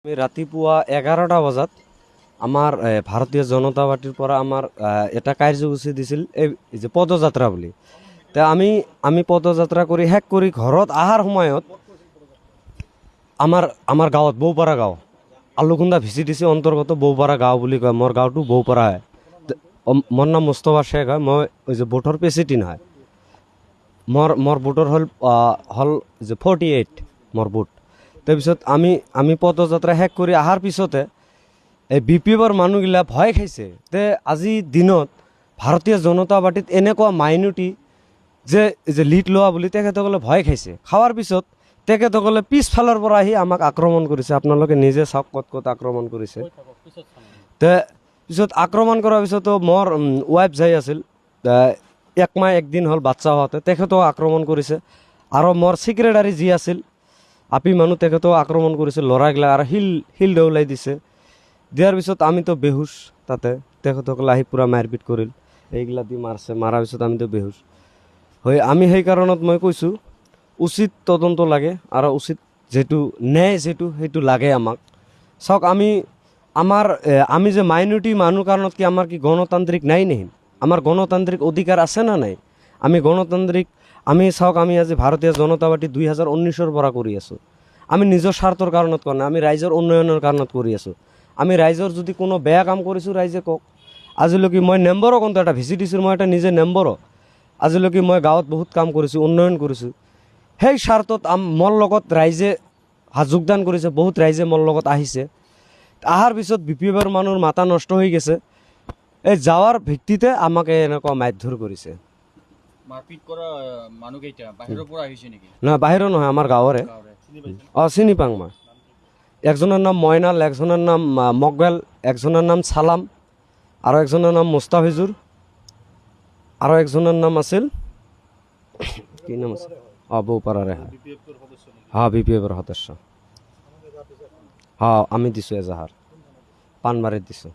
আমি ৰাতিপুৱা 11টা বজাত আমাৰ ভাৰতীয় জনতা পাৰ্টিৰ পৰা আমাৰ এটা কাৰ্যসূচী দিছিল এই যে পদযাত্ৰা বুলি। তে আমি পদযাত্ৰা কৰি শেষ কৰি ঘৰত অহাৰ সময়ত আমাৰ গাঁৱত বৌপাৰা গাঁও আলুকুন্দা ভিচিডিচি অন্তৰ্গত বৌপাৰা গাঁও বুলি কয়। মোৰ গাঁওটো বৌপাৰা হয়। মোৰ নাম মুস্তফা শেখ হয়। মই ওই যে ভোটৰ প্ৰেচিডেণ্ট হয়। মোৰ ভোটৰ হ'ল যে 48 মোৰ ভোট। তাৰপিছত আমি পদযাত্ৰা শেষ কৰি অহাৰ পিছতে এই বি পি এফৰ মানুহগিলা ভয় খাইছে যে আজিৰ দিনত ভাৰতীয় জনতা পাৰ্টিত এনেকুৱা মাইনৰিটি যে লিড লোৱা বুলি তেখেতসকলে ভয় খাইছে। খাৱাৰ পিছত তেখেতসকলে পিছফালৰ পৰা আহি আমাক আক্ৰমণ কৰিছে। আপোনালোকে নিজে চাওক ক'ত আক্ৰমণ কৰিছে। তে পিছত আক্ৰমণ কৰাৰ পিছতো মোৰ ৱাইফ যাই আছিল, 1 মাহ 1 দিন হ'ল বাচ্চা হোৱাতে, তেখেতেও আক্ৰমণ কৰিছে। আৰু মোৰ ছেক্ৰেটাৰী যি আছিল আপি মানুহ, তেখেতেও আক্ৰমণ কৰিছে ল'ৰাগিলা আৰু শিল দৌলাই দিছে। দিয়াৰ পিছত আমিতো বেহুচ, তাতে তেখেতসকলে আহি পূৰা মাৰপিট কৰিল, এইগিলা দি মাৰছে। মাৰাৰ পিছত আমিতো বেহুচ হৈ আমি সেই কাৰণত মই কৈছোঁ উচিত তদন্ত লাগে আৰু উচিত যিটো ন্যায় সেইটো লাগে আমাক। চাওক আমি যে মাইনৰিটি মানুহ কাৰণত কি আমাৰ কি গণতান্ত্ৰিক নাই নেহি? আমাৰ গণতান্ত্ৰিক অধিকাৰ আছে না নাই? আমি চাওক, আমি আজি ভাৰতীয় জনতা পাৰ্টি 2019-ৰ পৰা কৰি আছোঁ। আমি নিজৰ স্বাৰ্থৰ কাৰণত কৰা নাই, আমি ৰাইজৰ উন্নয়নৰ কাৰণত কৰি আছোঁ। আমি ৰাইজৰ যদি কোনো বেয়া কাম কৰিছোঁ ৰাইজে কওক। আজিলৈকে মই নেম্বৰো কোনটো এটা ভিচিডিচিৰ মই এটা নিজে নেম্বৰো। আজিলৈকে মই গাঁৱত বহুত কাম কৰিছোঁ, উন্নয়ন কৰিছোঁ। সেই স্বাৰ্থত মোৰ লগত ৰাইজে যোগদান কৰিছে, বহুত ৰাইজে মোৰ লগত আহিছে। অহাৰ পিছত বি পি এফৰ মানুহৰ মাথা নষ্ট হৈ গৈছে। এই যাৱাৰ ভিত্তিতে আমাক এনেকুৱা মাৰধৰ কৰিছে। মাৰপিট কৰা মানুহকেইটা বাহিৰৰ পৰা আহিছে নেকি? নহয়, বাহিৰৰ নহয়, আমাৰ গাঁৱৰে। চিনি পাওঁ মই। একজনৰ নাম মইনাল, একজনৰ নাম মকবেল, একজনৰ নাম চালাম, আৰু একজনৰ নাম মুস্তাফিজুৰ, আৰু একজনৰ নাম আছিল কি নাম আছিল বৌপাৰাৰে। বি পি এফৰ সদস্য। আমি দিছোঁ এজাহাৰ, পাণবাৰীত দিছোঁ।